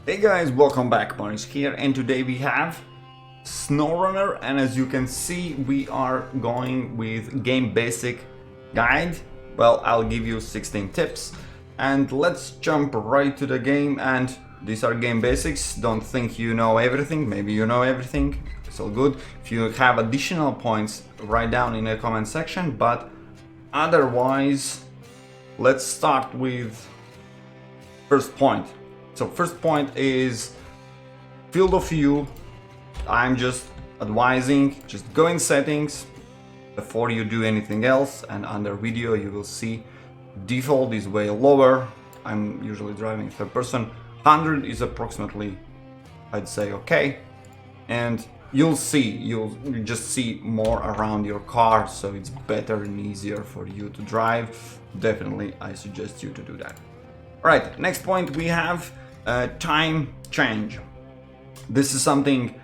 Hey guys, welcome back, Maurice here, and today we have Snowrunner, and as you can see we are going with game basic guide. Well, I'll give you 16 tips and let's jump right to the game. And these are game basics. Don't think you know everything, maybe you know everything, it's all good. If you have additional points, write down in the comment section, but otherwise let's start with first point. So first point is field of view. I'm just advising, just go in settings before you do anything else, and under video you will see default is way lower. I'm usually driving third person. 100 is approximately, I'd say, okay, and you'll just see more around your car, so it's better and easier for you to drive. Definitely I suggest you to do that. All right, next point we have time change. This is something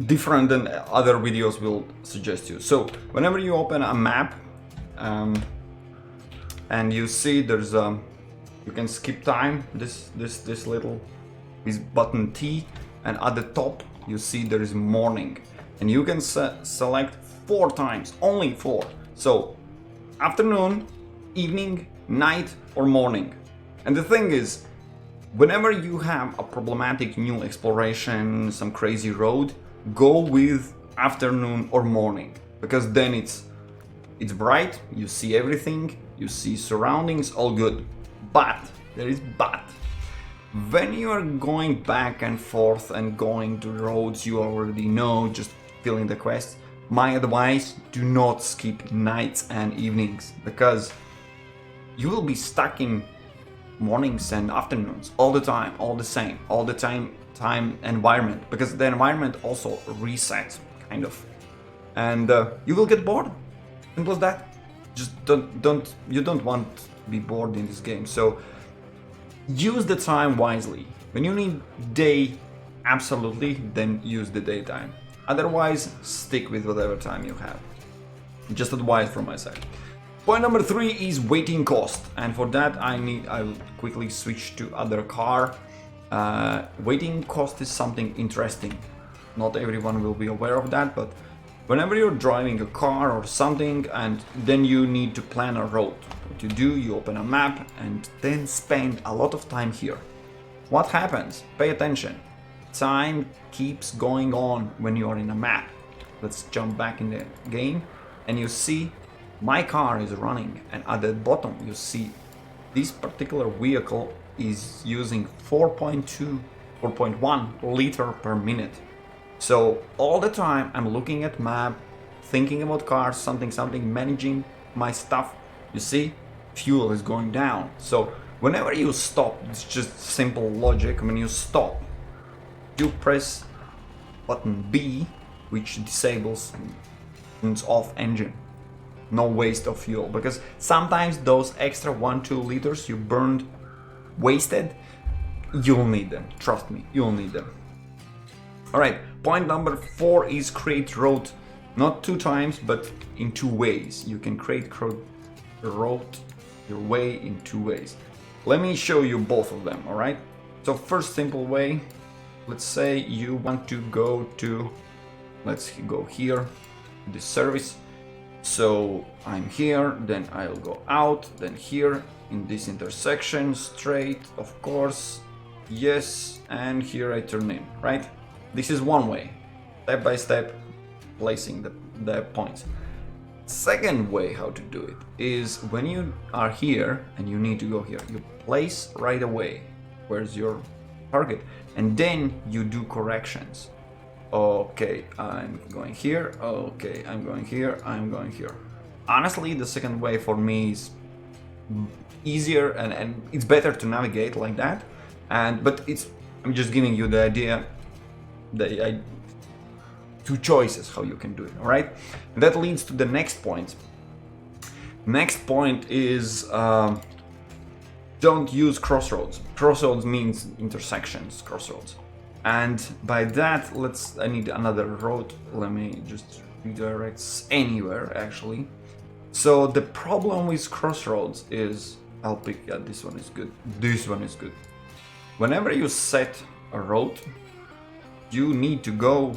different than other videos will suggest you. So whenever you open a map and you see there's you can skip time, this button T, and at the top you see there is morning, and you can select 4 times, only 4. So afternoon, evening, night, or morning. And the thing is, whenever you have a problematic new exploration, some crazy road, go with afternoon or morning, because then it's bright, you see everything, you see surroundings, all good. But there is but. When you are going back and forth and going to roads you already know, just filling the quest, my advice, do not skip nights and evenings, because you will be stuck in mornings and afternoons all the time, all the same, all the time environment, because the environment also resets kind of, and you will get bored. Simple as that. Just you don't want to be bored in this game, so use the time wisely. When you need day, absolutely, then use the daytime. Otherwise, stick with whatever time you have. Just advice from my side. Point number 3 is waiting cost, and for that I will quickly switch to other car. Waiting cost is something interesting. Not everyone will be aware of that, but whenever you're driving a car or something and then you need to plan a route, what you do, you open a map and then spend a lot of time here. What happens? Pay attention. Time keeps going on when you are in a map. Let's jump back in the game, and you see my car is running, and at the bottom you see this particular vehicle is using 4.1 liter per minute. So all the time I'm looking at map, thinking about cars, something, managing my stuff. You see, fuel is going down. So whenever you stop, it's just simple logic. When you stop, you press button B, which disables turns off engine. No waste of fuel, because sometimes those extra 1-2 liters you burned wasted, you'll need them. Trust me, you'll need them. All right, point number 4 is create road, not 2 times, but in 2 ways. You can create road your way in 2 ways. Let me show you both of them. All right, so first simple way, let's say you want to go to, let's go here, this service. So I'm here, then I'll go out, then here in this intersection, straight, of course, yes, and here I turn in, right? This is one way, step by step, placing the points. Second way how to do it is when you are here and you need to go here, you place right away where's your target, and then you do corrections. Okay, I'm going here. Okay, I'm going here. I'm going here. Honestly, the second way for me is easier and it's better to navigate like that. But I'm just giving you the idea that 2 choices how you can do it. All right, and that leads to the next point. Next point is don't use crossroads. Crossroads means intersections. Crossroads. And by that, I need another road. Let me just redirect anywhere, actually. So the problem with Crossroads is, I'll pick, yeah, this one is good. This one is good. Whenever you set a road, you need to go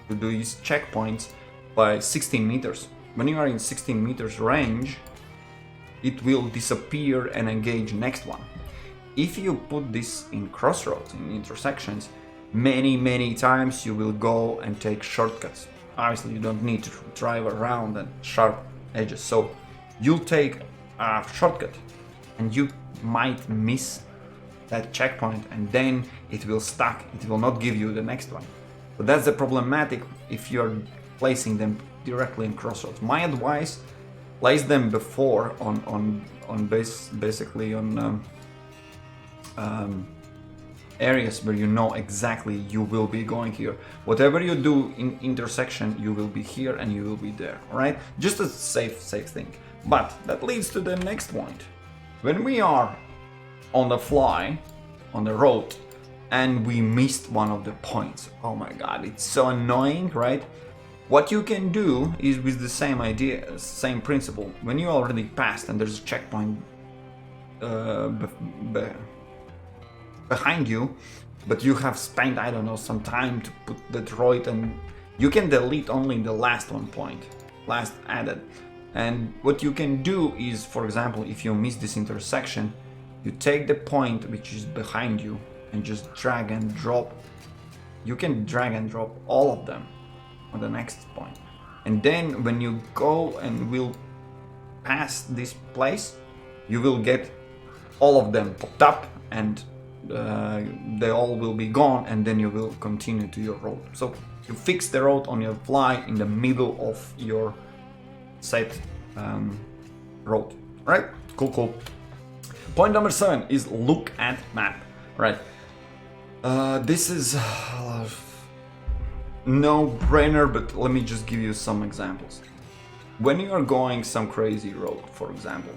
to these checkpoints by 16 meters. When you are in 16 meters range, it will disappear and engage next one. If you put this in crossroads, in intersections, many times you will go and take shortcuts. Obviously you don't need to drive around and sharp edges, so you'll take a shortcut and you might miss that checkpoint, and then it will stuck, it will not give you the next one. So that's the problematic if you're placing them directly in crossroads. My advice, place them before basically on areas where you know exactly you will be going here. Whatever you do in intersection, you will be here and you will be there, all right? Just a safe thing. But that leads to the next point. When we are on the fly, on the road, and we missed one of the points, oh my god, it's so annoying, right? What you can do is with the same idea, same principle. When you already passed and there's a checkpoint behind you, but you have spent, I don't know, some time to put the droid, and you can delete only the last one point, last added. And what you can do is, for example, if you miss this intersection, you take the point which is behind you and just drag and drop. You can drag and drop all of them on the next point. And then when you go and will pass this place, you will get all of them popped up, and they all will be gone, and then you will continue to your road. So you fix the road on your fly in the middle of your set road, right? Cool. Point number 7 is look at map, right? This is no-brainer, but let me just give you some examples. When you are going some crazy road, for example,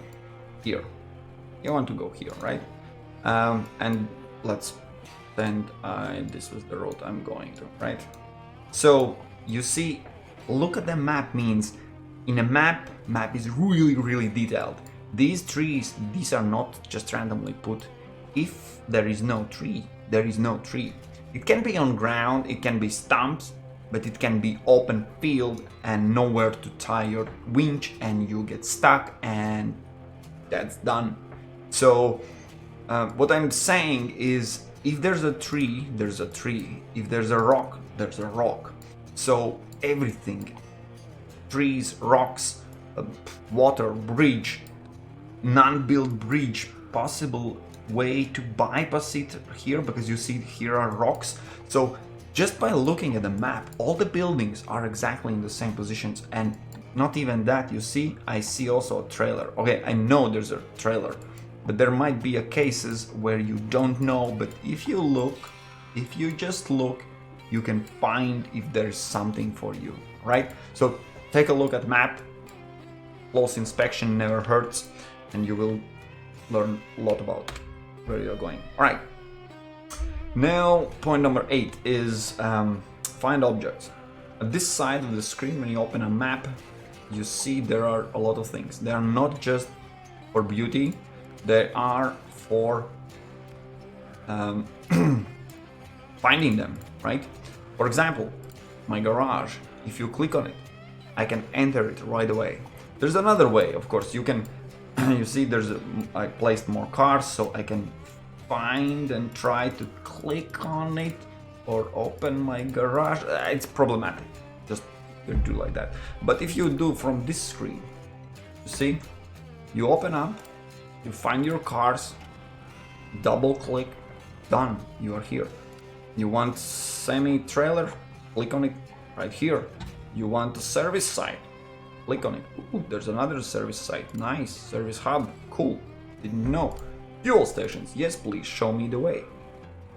here, you want to go here, right? And let's pretend this was the road I'm going to, right? So you see, look at the map means in a map is really detailed. These trees, these are not just randomly put. If there is no tree, there is no tree. It can be on ground, it can be stumps, but it can be open field and nowhere to tie your winch, and you get stuck, and that's done. So what I'm saying is, if there's a tree, there's a tree. If there's a rock, there's a rock. So everything, trees, rocks, water, bridge, non-built bridge, possible way to bypass it here, because you see here are rocks. So just by looking at the map, all the buildings are exactly in the same positions, and not even that, you see, I see also a trailer. Okay, I know there's a trailer, but there might be cases where you don't know, but if you look, if you just look, you can find if there's something for you, right? So take a look at map, close inspection never hurts, and you will learn a lot about where you're going. All right. Now, point number 8 is find objects. At this side of the screen, when you open a map, you see there are a lot of things. They are not just for beauty, they are for finding them, right? For example, my garage, if you click on it, I can enter it right away. There's another way, of course. You can, you see I placed more cars, so I can find and try to click on it or open my garage. It's problematic, just you do like that. But if you do from this screen, you see, you open up, you find your cars, double click, done, you are here. You want semi-trailer, click on it right here. You want a service site, click on it. Ooh, there's another service site, nice, service hub, cool, didn't know. Fuel stations, yes please, show me the way.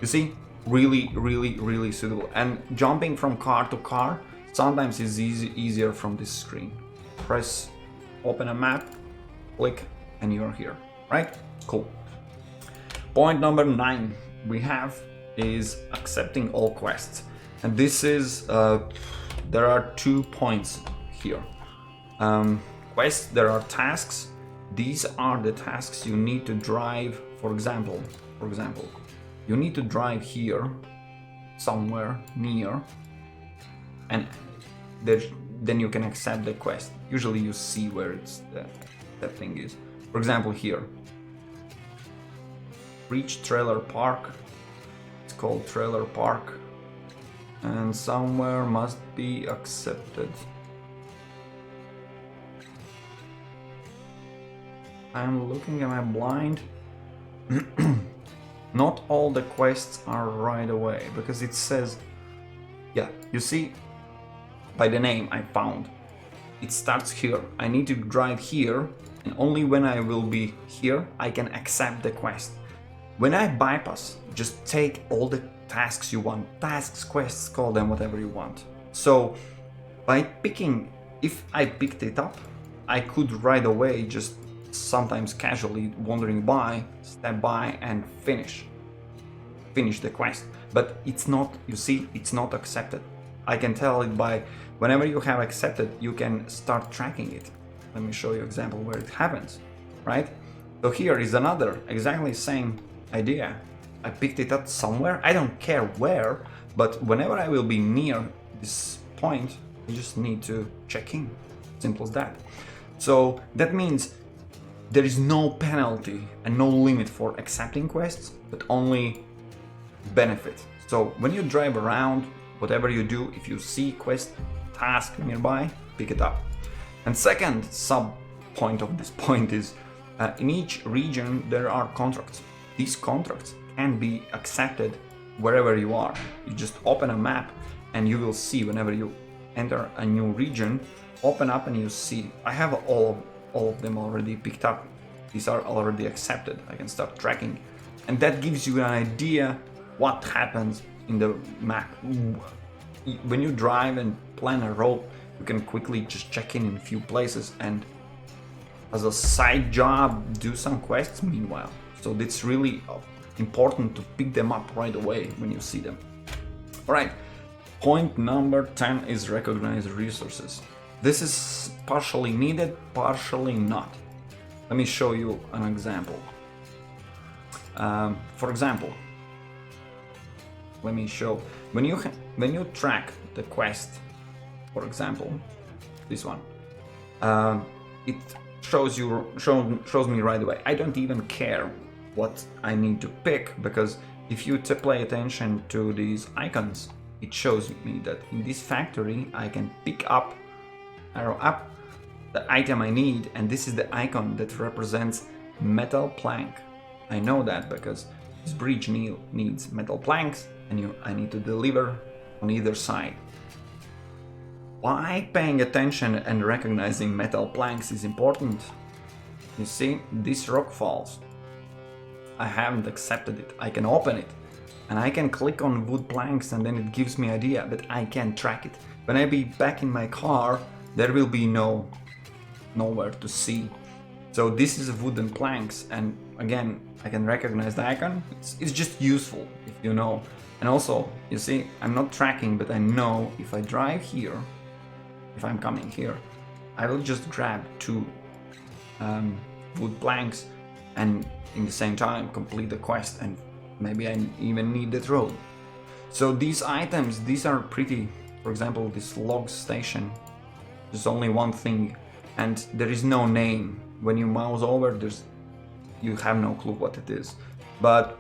You see, really suitable. And jumping from car to car sometimes is easier from this screen. Press, open a map, click, and you're here, right? Cool. Point number 9 we have is accepting all quests. And this is, there are 2 points here. Quests, there are tasks. These are the tasks you need to drive. For example, you need to drive here, somewhere near, and then you can accept the quest. Usually you see where that thing is. For example, here, reach Trailerpark. It's called Trailerpark, and somewhere must be accepted. I'm looking at my blind. Not all the quests are right away, because it says, yeah, you see, by the name I found, it starts here. I need to drive here, and only when I will be here I can accept the quest. When I bypass, just take all the tasks you want, tasks, quests, call them whatever you want. So by picking, if I picked it up, I could right away just sometimes casually wandering by, step by and finish the quest. But it's not, you see, it's not accepted. I can tell it by whenever you have accepted, you can start tracking it. Let me show you an example where it happens, right? So here is another exactly same idea. I picked it up somewhere, I don't care where, but whenever I will be near this point, you just need to check in. Simple as that. So that means there is no penalty and no limit for accepting quests, but only benefit. So when you drive around, whatever you do, if you see quest, task nearby, pick it up. And second sub point of this point is in each region there are contracts. These contracts can be accepted wherever you are. You just open a map and you will see whenever you enter a new region, open up and you see. I have all of them already picked up. These are already accepted. I can start tracking, and that gives you an idea what happens in the map. When you drive and plan a road, you can quickly just check in a few places and as a side job do some quests meanwhile. So it's really important to pick them up right away when you see them. Alright, point number 10 is recognize resources. This is partially needed, partially not. Let me show you an example. For example, let me show, when you track the quest, for example, this one, it shows me right away. I don't even care what I need to pick, because if you pay attention to these icons, it shows me that in this factory I can pick up, arrow up, the item I need, and this is the icon that represents metal plank. I know that because this bridge needs metal planks, and I need to deliver on either side. Why paying attention and recognizing metal planks is important? You see, this rock falls. I haven't accepted it. I can open it and I can click on wood planks, and then it gives me idea that I can track it. When I be back in my car, there will be nowhere to see. So this is wooden planks, and again, I can recognize the icon. It's just useful if you know. And also, you see, I'm not tracking, but I know if I drive here, if I'm coming here, I will just grab two wood planks and in the same time complete the quest, and maybe I even need that road. So these items, these are pretty. For example, this log station, there's only one thing and there is no name. When you mouse over, you have no clue what it is, but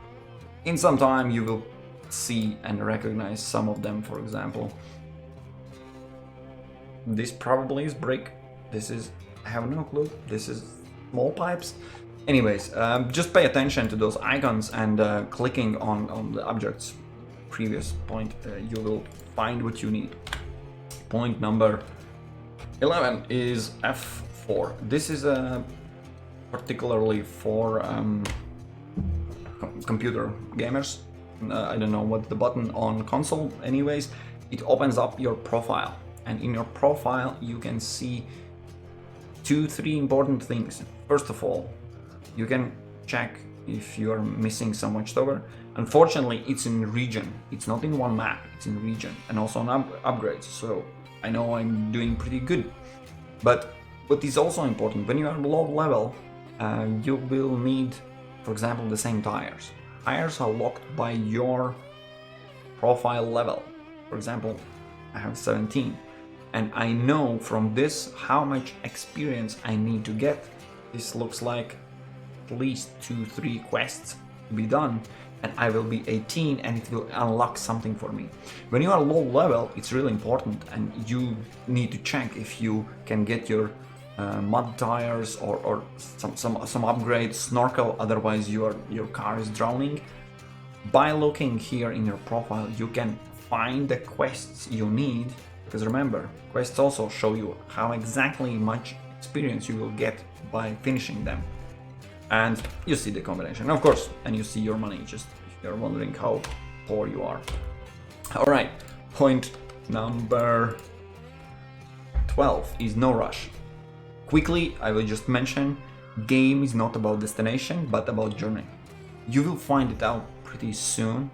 in some time you will see and recognize some of them. For example, this probably is brick, this is, I have no clue, this is small pipes. Anyways, just pay attention to those icons and clicking on the objects. Previous point, you will find what you need. Point number 11 is F4. This is particularly for computer gamers. I don't know what the button on console. Anyways, it opens up your profile, and in your profile you can see 2-3 important things. First of all, you can check if you are missing some Watchtower. Unfortunately, it's in region. It's not in one map, it's in region, and also on upgrades. So I know I'm doing pretty good. But what is also important, when you are low level, you will need, for example, the same tires. tires are locked by your profile level. For example, I have 17, and I know from this how much experience I need to get. This looks like at least 2-3 quests to be done, and I will be 18 and it will unlock something for me. When you are low level, it's really important, and you need to check if you can get your mud tires or some upgrade, snorkel, otherwise your car is drowning. By looking here in your profile, you can find the quests you need, because remember, quests also show you how exactly much experience you will get by finishing them. And you see the combination, of course, and you see your money, just if you're wondering how poor you are. Alright, point number 12 is no rush. Quickly, I will just mention, game is not about destination, but about journey. You will find it out pretty soon,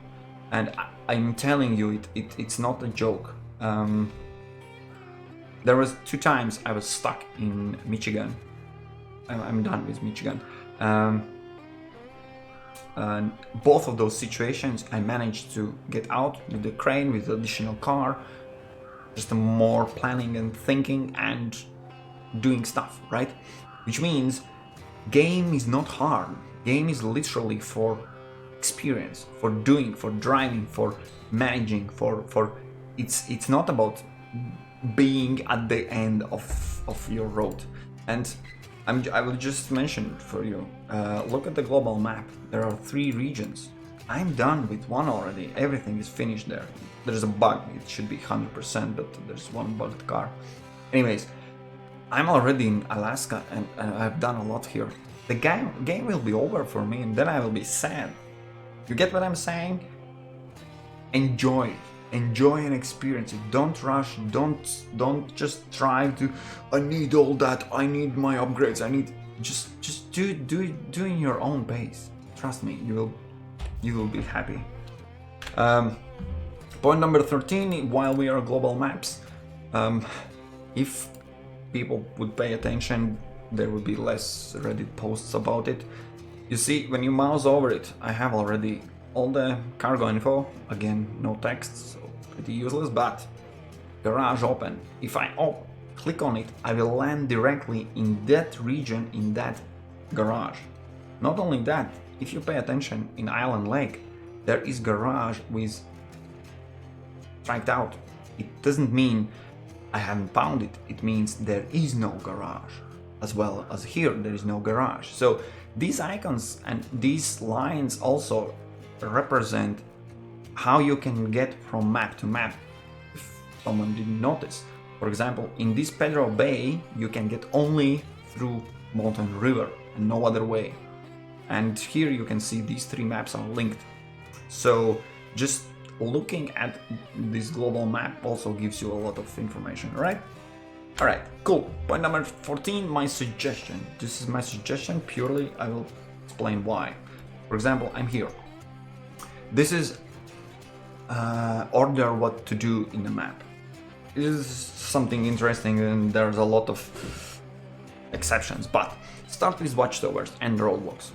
and I'm telling you, it's not a joke. There was 2 times I was stuck in Michigan. I'm done with Michigan. And both of those situations I managed to get out with the crane, with the additional car, just more planning and thinking and doing stuff, right? Which means game is not hard. Game is literally for experience, for doing, for driving, for managing, for it's not about being at the end of your road. And I will just mention for you, look at the global map. There are 3 regions. I'm done with 1 already. Everything is finished there. There's a bug. It should be 100%, but there's 1 bugged car. Anyways, I'm already in Alaska and I've done a lot here. The game will be over for me, and then I will be sad. You get what I'm saying? Enjoy it. Enjoy and experience it. Don't rush. Don't just try to. I need all that. I need my upgrades. I need just do in your own pace. Trust me, you will be happy. Point number 13. While we are global maps, if people would pay attention, there would be less Reddit posts about it. You see, when you mouse over it, I have already all the cargo info. Again, no text, so pretty useless, but garage open. If I click on it, I will land directly in that region, in that garage. Not only that, if you pay attention, in Island Lake, there is garage with striked out. It doesn't mean I haven't found it, it means there is no garage. As well as here, there is no garage. So these icons and these lines also represent how you can get from map to map, if someone didn't notice. For example, in this Pedro Bay, you can get only through Mountain River and no other way. And here you can see these 3 maps are linked. So just looking at this global map also gives you a lot of information, right? Alright, cool. Point number 14, my suggestion. This is my suggestion purely, I will explain why. For example, I'm here. This is order what to do in the map. This is something interesting and there's a lot of exceptions, but start with Watchtowers and roadblocks.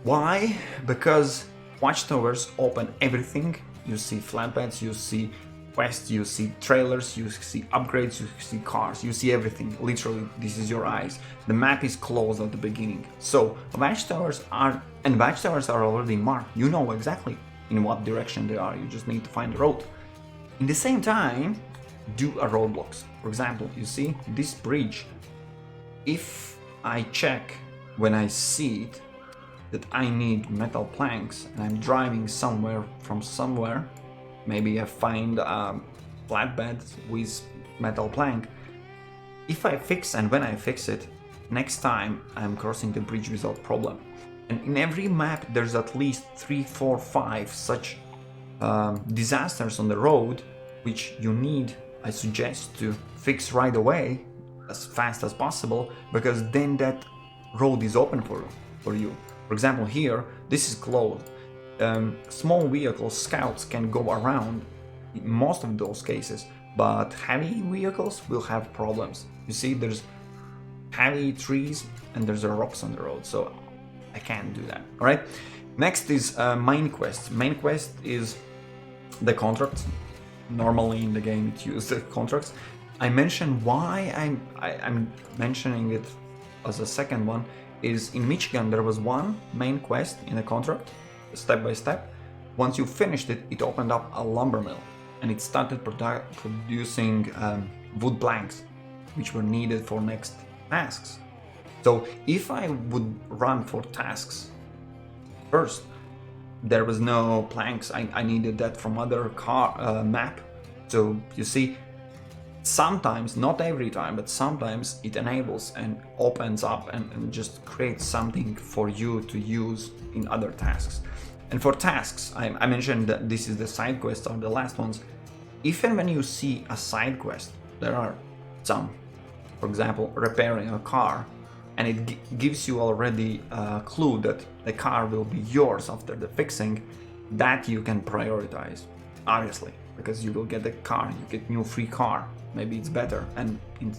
Why? Because Watchtowers open everything. You see flatbeds, you see quests, you see trailers, you see upgrades, you see cars, you see everything. Literally, this is your eyes. The map is closed at the beginning. So Watchtowers are already marked. You know exactly in what direction they are. You just need to find the road. In the same time, do a roadblocks. For example, you see this bridge. If I check when I see it that I need metal planks and I'm driving somewhere from somewhere, maybe I find a flatbed with metal plank. If I fix and when I fix it, next time I'm crossing the bridge without problem. And in every map there's at least 3, 4, 5 such disasters on the road, which you need, I suggest, to fix right away as fast as possible, because then that road is open for you. For example, here, this is closed. Small vehicles, scouts can go around in most of those cases, but heavy vehicles will have problems. You see, there's heavy trees and there's rocks on the road, so I can't do that, alright? Next is main quest. Main quest is the contracts. Normally in the game it uses the contracts. I mentioned why I'm mentioning it as a second one is in Michigan there was one main quest in a contract, step by step. Once you finished it, it opened up a lumber mill and it started producing wood planks, which were needed for next tasks. So if I would run for tasks first, there was no planks. I needed that from other map. So you see, sometimes, not every time, but sometimes it enables and opens up and just creates something for you to use in other tasks. And for tasks, I mentioned that this is the side quests or the last ones. If and when you see a side quest, there are some, for example, repairing a car, and it gives you already a clue that the car will be yours after the fixing, that you can prioritize, obviously, because you will get the car, you get new free car, maybe it's better. And in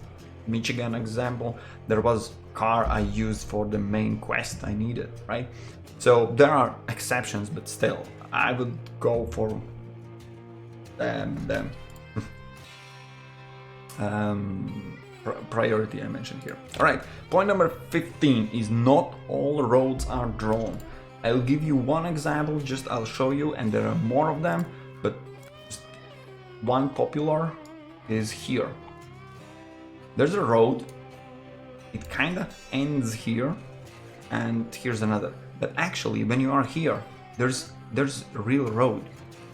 Michigan example, there was car I used for the main quest I needed, right? So there are exceptions, but still, I would go for the priority I mentioned here. All right, point number 15 is not all roads are drawn. I'll give you one example, just I'll show you, and there are more of them, but one popular is here. There's a road, it kind of ends here, and here's another. But actually, when you are here, there's a real road.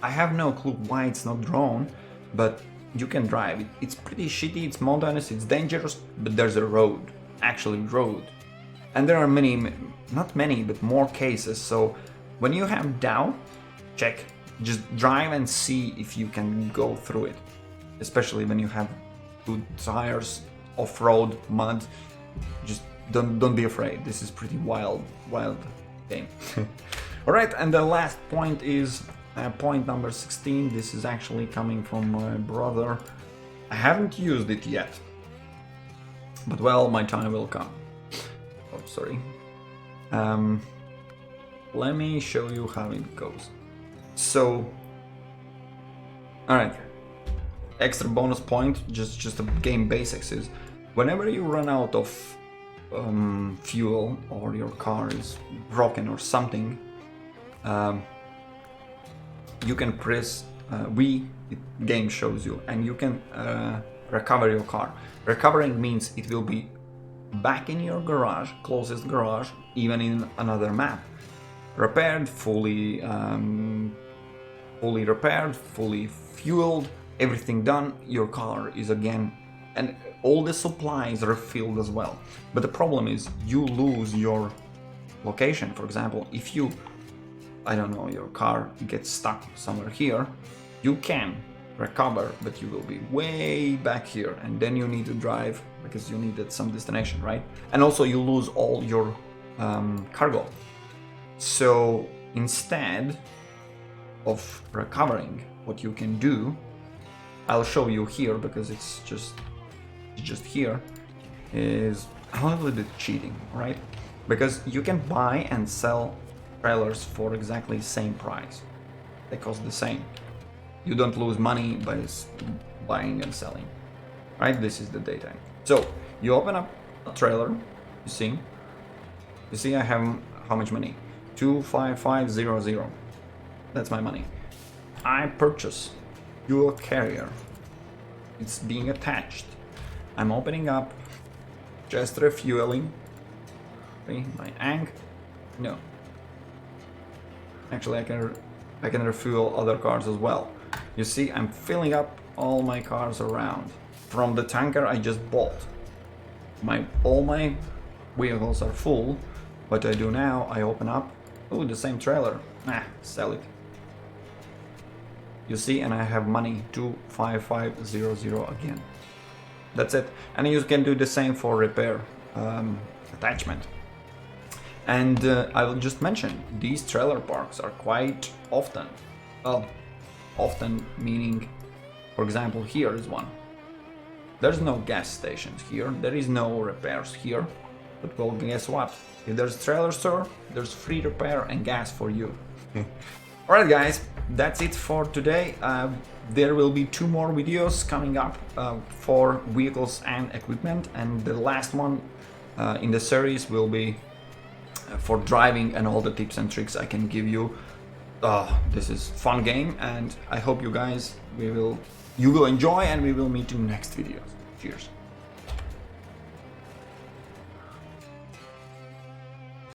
I have no clue why it's not drawn, but you can drive it. It's pretty shitty, it's mountainous, it's dangerous, but there's a road, actually road. And there are many, not many, but more cases. So when you have doubt, check, just drive and see if you can go through it. Especially when you have good tires, off-road, mud, just don't be afraid. This is pretty wild game. All right, and the last point is point number 16. This is actually coming from my brother. I haven't used it yet, but well, my time will come. Oh, sorry. Let me show you how it goes. So, all right. Extra bonus point, just a game basics is, whenever you run out of fuel or your car is broken or something, you can press game shows you, and you can recover your car. Recovering means it will be back in your garage, closest garage, even in another map. Repaired, fully repaired, fully fueled, everything done, your car is again, and all the supplies refilled as well. But the problem is you lose your location. For example, if you, I don't know, your car gets stuck somewhere here, you can recover, but you will be way back here, and then you need to drive because you need at some destination, right? And also you lose all your cargo. So instead of recovering, what you can do, I'll show you here because it's just here, is a little bit cheating, right? Because you can buy and sell trailers for exactly the same price. They cost the same. You don't lose money by buying and selling, right? This is the daytime. So you open up a trailer, you see I have how much money? 25500. That's my money. I purchase fuel carrier. It's being attached. I'm opening up, just refueling. Okay, my ang. No. Actually, I can refuel other cars as well. You see, I'm filling up all my cars around from the tanker I just bought. All my vehicles are full. What I do now, I open up. Oh, the same trailer. Sell it. You see, and I have money, 25500 again. That's it. And you can do the same for repair attachment. And I will just mention, these trailer parks are quite often, well, often meaning, for example, here is one. There's no gas stations here, there is no repairs here, But well, guess what? If there's a trailer store, there's free repair and gas for you. Alright guys, that's it for today. There will be 2 more videos coming up for vehicles and equipment, and the last one in the series will be for driving and all the tips and tricks I can give you. This is fun game, and I hope you guys you will enjoy, and we will meet in next videos. Cheers.